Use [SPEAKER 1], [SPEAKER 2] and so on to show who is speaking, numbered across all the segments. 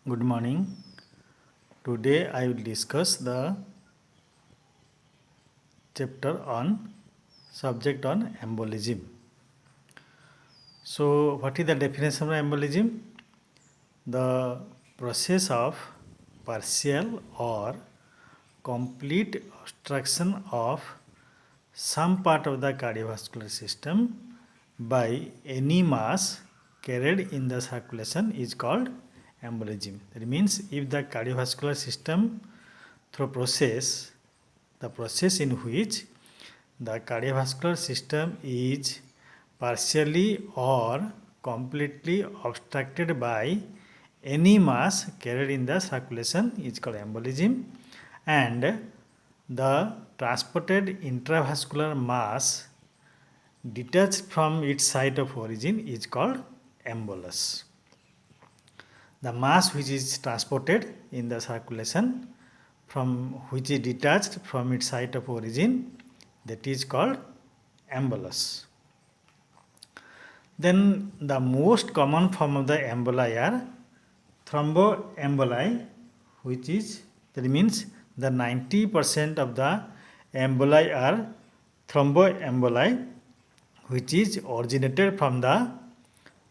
[SPEAKER 1] Good morning. Today I will discuss the chapter on subject on embolism. So, what is the definition of embolism? The process of partial or complete obstruction of some part of the cardiovascular system by any mass carried in the circulation is called embolism. That means if the cardiovascular system through process, the process in which the cardiovascular system is partially or completely obstructed by any mass carried in the circulation is called embolism, and the transported intravascular mass detached from its site of origin is called embolus. The mass which is transported in the circulation from which is detached from its site of origin, that is called embolus. Then the most common form of the emboli are thromboemboli, which is, that means the 90% of the emboli are thromboemboli, which is originated from the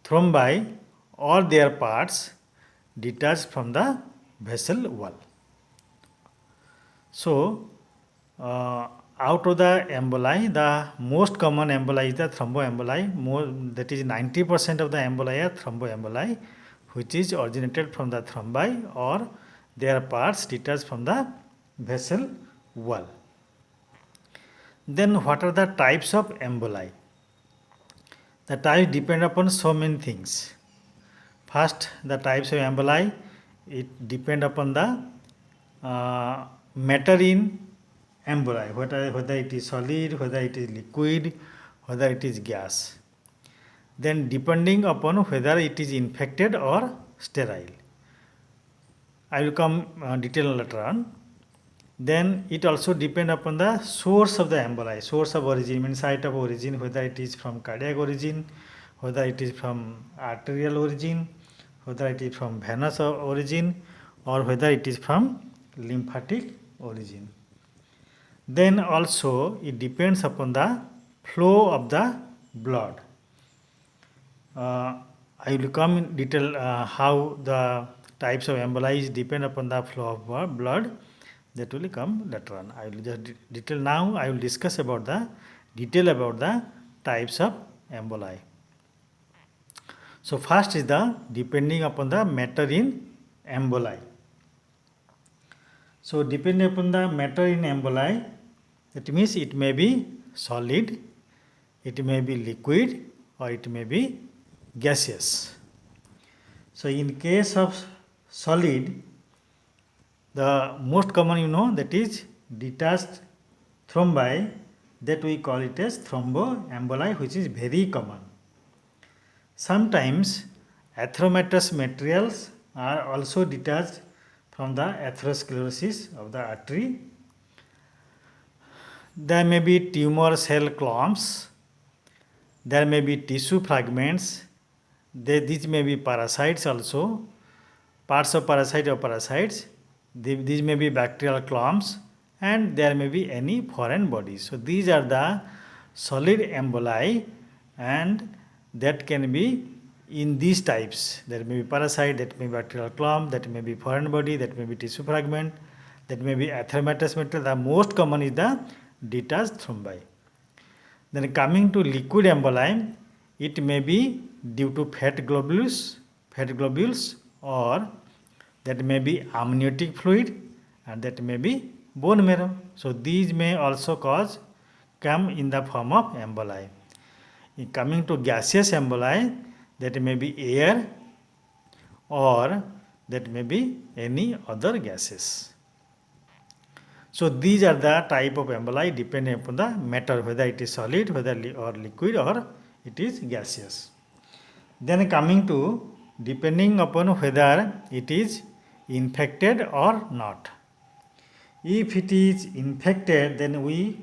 [SPEAKER 1] thrombi or their parts detached from the vessel wall. So, out of the emboli, the most common emboli is the thromboemboli. That is 90% of the emboli are thromboemboli, which is originated from the thrombi or their parts detached from the vessel wall. Then what are the types of emboli? The types depend upon so many things. First, the types of emboli, it depend upon the matter in emboli, whether it is solid, whether it is liquid, whether it is gas. Then depending upon whether it is infected or sterile. I will come detail later on. Then it also depend upon the source of the emboli, source of origin, means site of origin, whether it is from cardiac origin, whether it is from arterial origin, whether it is from venous origin, or whether it is from lymphatic origin. Then also it depends upon the flow of the blood. I will come in detail how the types of emboli depend upon the flow of blood. That will come later on. I will just detail now. I will discuss about the detail about the types of emboli. So first is the depending upon the matter in emboli. So depending upon the matter in emboli, that means it may be solid, it may be liquid, or it may be gaseous. So in case of solid, the most common that is detached thrombi, that we call it as thromboemboli, which is very common. Sometimes atheromatous materials are also detached from the atherosclerosis of the artery. There may be tumor cell clumps, there may be tissue fragments, these may be parasites also, parts of parasite or parasites, these may be bacterial clumps, and there may be any foreign bodies. So these are the solid emboli, and that can be in these types. There may be parasite, that may be bacterial clump, that may be foreign body, that may be tissue fragment, that may be atheromatous material. The most common is the detached thrombi. Then coming to liquid emboli, it may be due to fat globules, or that may be amniotic fluid, and that may be bone marrow. So these may also come in the form of emboli. In coming to gaseous emboli, that may be air, or that may be any other gases. So these are the type of emboli depending upon the matter, whether it is solid, whether or liquid, or it is gaseous. Then coming to depending upon whether it is infected or not. If it is infected, then we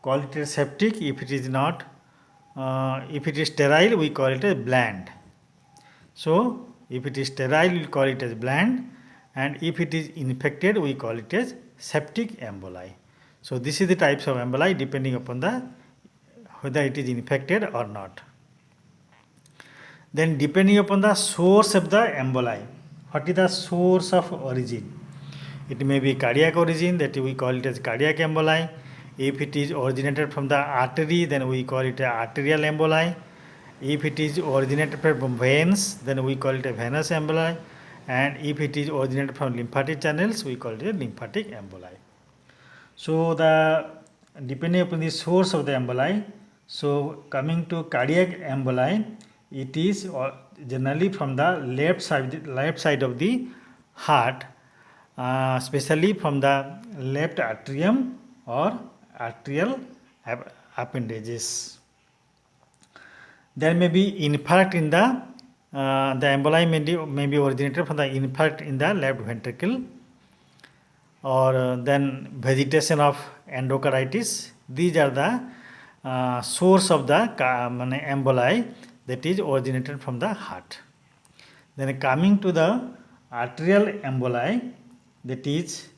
[SPEAKER 1] call it a septic. If it is not, if it is sterile, we call it a bland. So If it is sterile, we call it as bland, and if it is infected, we call it as septic emboli. So this is the types of emboli depending upon the whether it is infected or not. Then depending upon the source of the emboli, what is the source of origin? It may be cardiac origin, that we call it as cardiac emboli. If it is originated from the artery, then we call it arterial emboli. If it is originated from veins, then we call it a venous emboli. And if it is originated from lymphatic channels, we call it a lymphatic emboli. So depending upon the source of the emboli, so coming to cardiac emboli, it is generally from the left side of the heart, especially from the left atrium or arterial appendages. There may be infarct in the emboli may be originated from the infarct in the left ventricle, or then vegetation of endocarditis. These are the source of the emboli that is originated from the heart. Then coming to the arterial emboli, that is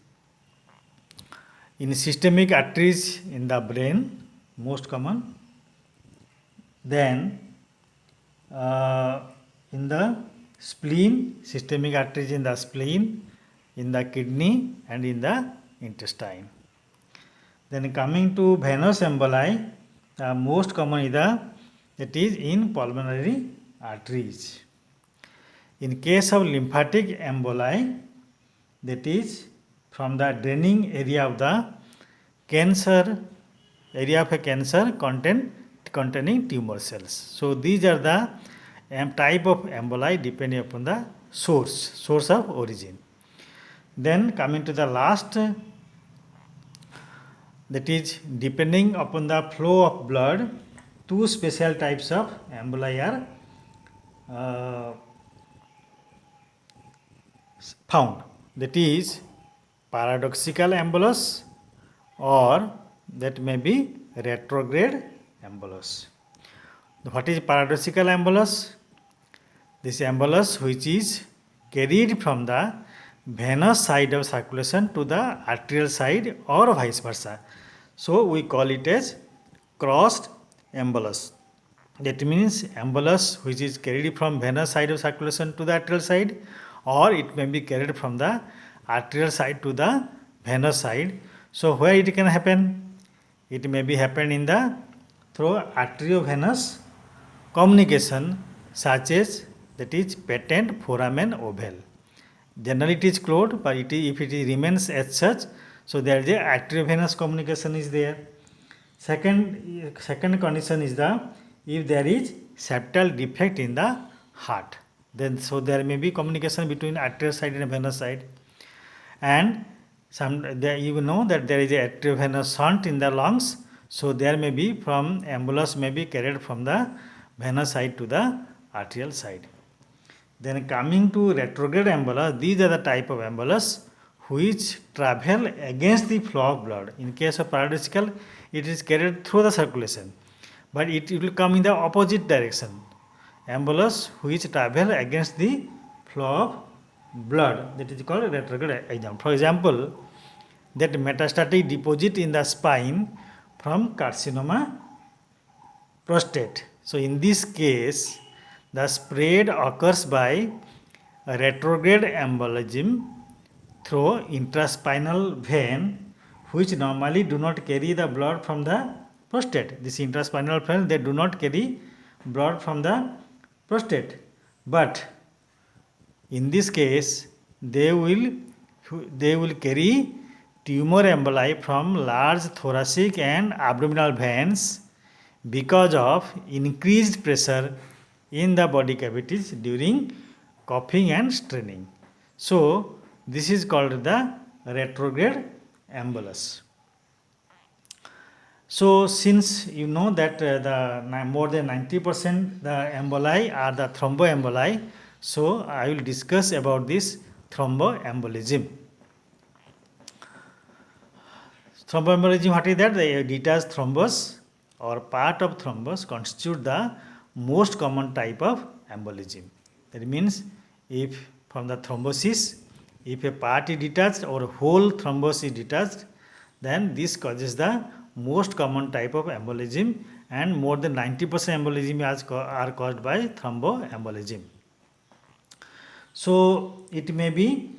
[SPEAKER 1] in systemic arteries in the brain, most common. Then in the spleen, systemic arteries in the spleen, in the kidney and in the intestine. Then coming to venous emboli, the most common is that is in pulmonary arteries. In case of lymphatic emboli, that is from the draining area of the cancer, area of a cancer containing tumor cells. So these are the type of emboli depending upon the source of origin. Then coming to the last, that is depending upon the flow of blood, two special types of emboli are found. That is paradoxical embolus, or that may be retrograde embolus. What is paradoxical embolus? This embolus which is carried from the venous side of circulation to the arterial side or vice versa. So we call it as crossed embolus. That means embolus which is carried from venous side of circulation to the arterial side, or it may be carried from the arterial side to the venous side. So where it can happen? It may be happen in the through arteriovenous communication, such as that is patent foramen oval. Generally it is closed, but if it remains as such, so there is a arteriovenous communication is there. Second condition is if there is septal defect in the heart, then so there may be communication between arterial side and venous side. And you know that there is a arteriovenous shunt in the lungs, so there may be from embolus may be carried from the venous side to the arterial side. Then coming to retrograde embolus, these are the type of embolus which travel against the flow of blood. In case of paradoxical, it is carried through the circulation, but it will come in the opposite direction. Embolus which travel against the flow of blood, that is called retrograde example. For example, that metastatic deposit in the spine from carcinoma prostate. So in this case, the spread occurs by a retrograde embolism through intraspinal vein, which normally do not carry the blood from the prostate. This intraspinal vein, they do not carry blood from the prostate, but in this case they will carry tumor emboli from large thoracic and abdominal veins because of increased pressure in the body cavities during coughing and straining. So this is called the retrograde embolus. So since you know that more than 90% the emboli are the thromboemboli, so I will discuss about this thromboembolism. Thromboembolism, what is that? The detached thrombus or part of thrombus constitute the most common type of embolism. That means if from the thrombosis, if a part is detached or whole thrombus is detached, then this causes the most common type of embolism, and more than 90% embolism are caused by thromboembolism. So it may be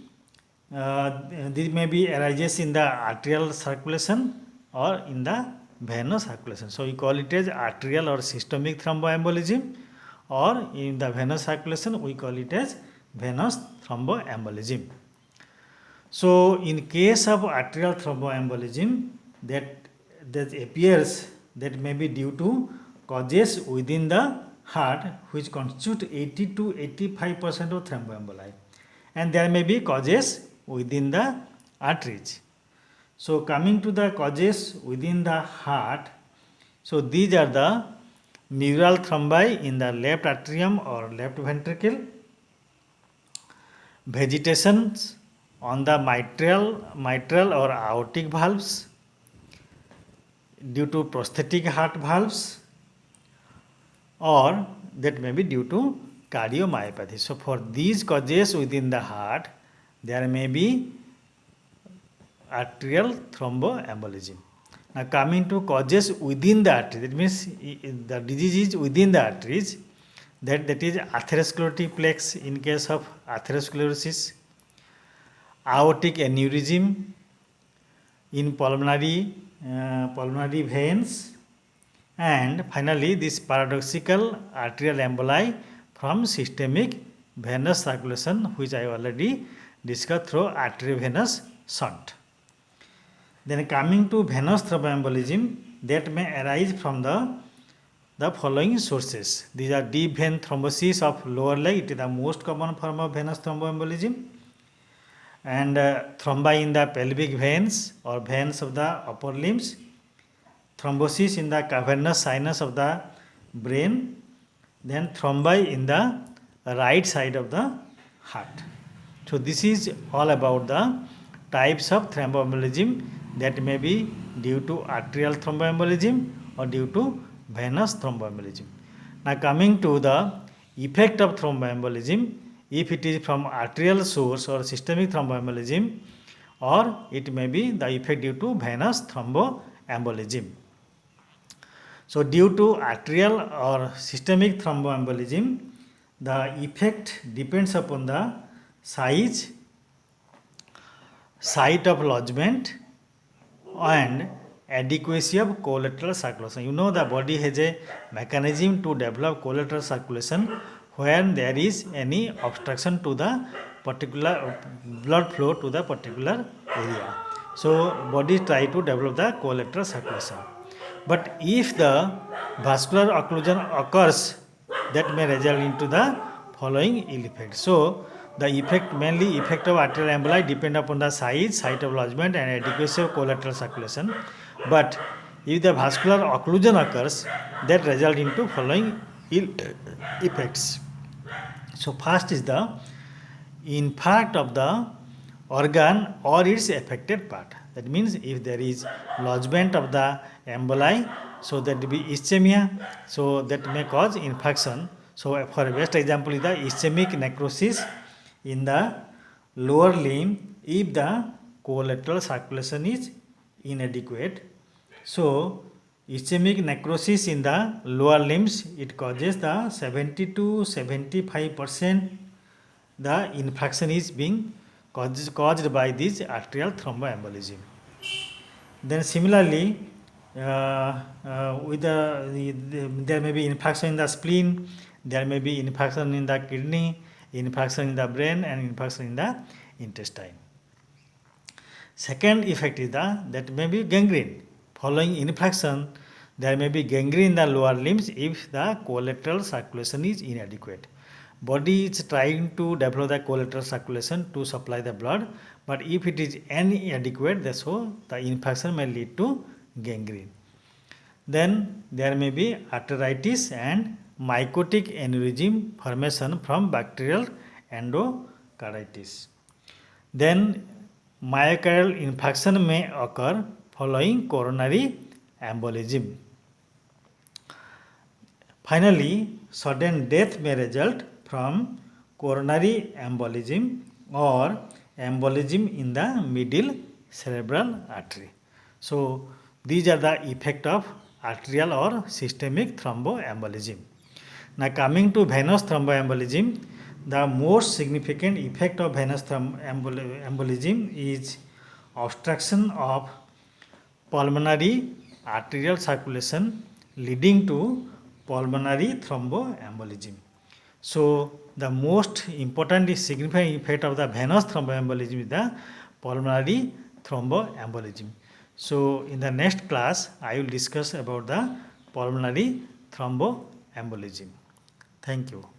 [SPEAKER 1] this may be arises in the arterial circulation or in the venous circulation. So we call it as arterial or systemic thromboembolism, or in the venous circulation we call it as venous thromboembolism. So in case of arterial thromboembolism, that appears that may be due to causes within the heart which constitute 80 to 85% of thromboemboli, and there may be causes within the arteries. So coming to the causes within the heart, so these are the mural thrombi in the left atrium or left ventricle, vegetations on the mitral or aortic valves due to prosthetic heart valves, or that may be due to cardiomyopathy. So for these causes within the heart, there may be arterial thromboembolism. Now coming to causes within the artery, that means the disease is within the arteries, that is atherosclerotic plaques in case of atherosclerosis, aortic aneurysm in pulmonary veins, and finally this paradoxical arterial emboli from systemic venous circulation, which I already discussed through arteriovenous shunt. Then coming to venous thromboembolism, that may arise from the following sources. These are deep vein thrombosis of lower leg, it is the most common form of venous thromboembolism, and thrombi in the pelvic veins or veins of the upper limbs, thrombosis in the cavernous sinus of the brain, then thrombi in the right side of the heart. So this is all about the types of thromboembolism that may be due to arterial thromboembolism or due to venous thromboembolism. Now coming to the effect of thromboembolism, if it is from arterial source or systemic thromboembolism, or it may be the effect due to venous thromboembolism. So due to arterial or systemic thromboembolism, the effect depends upon the size, site of lodgement, and adequacy of collateral circulation. You know the body has a mechanism to develop collateral circulation when there is any obstruction to the particular blood flow to the particular area. So body try to develop the collateral circulation. But if the vascular occlusion occurs, that may result into the following ill effects. So the effect, mainly effect of arterial emboli depend upon the size, site of lodgement, and adequacy of collateral circulation. But if the vascular occlusion occurs, that result into following ill effects. So first is the infarct of the organ or its affected part. That means if there is lodgement of the emboli, so that will be ischemia, so that may cause infarction. So for a best example is the ischemic necrosis in the lower limb if the collateral circulation is inadequate. So ischemic necrosis in the lower limbs, it causes the 70 to 75% the infarction is being caused by this arterial thromboembolism. Then similarly, with there may be infarction in the spleen, there may be infarction in the kidney, infarction in the brain, and infarction in the intestine. Second effect is that may be gangrene. Following infarction, there may be gangrene in the lower limbs if the collateral circulation is inadequate. Body is trying to develop the collateral circulation to supply the blood, but if it is inadequate, so the infarction may lead to gangrene. Then there may be arteritis and mycotic aneurysm formation from bacterial endocarditis. Then myocardial infarction may occur following coronary embolism. Finally, sudden death may result from coronary embolism or embolism in the middle cerebral artery. So these are the effect of arterial or systemic thromboembolism. Now coming to venous thromboembolism, the most significant effect of venous thromboembolism is obstruction of pulmonary arterial circulation leading to pulmonary thromboembolism. So the most important significant effect of the venous thromboembolism is the pulmonary thromboembolism. So in the next class I will discuss about the pulmonary thromboembolism. Thank you.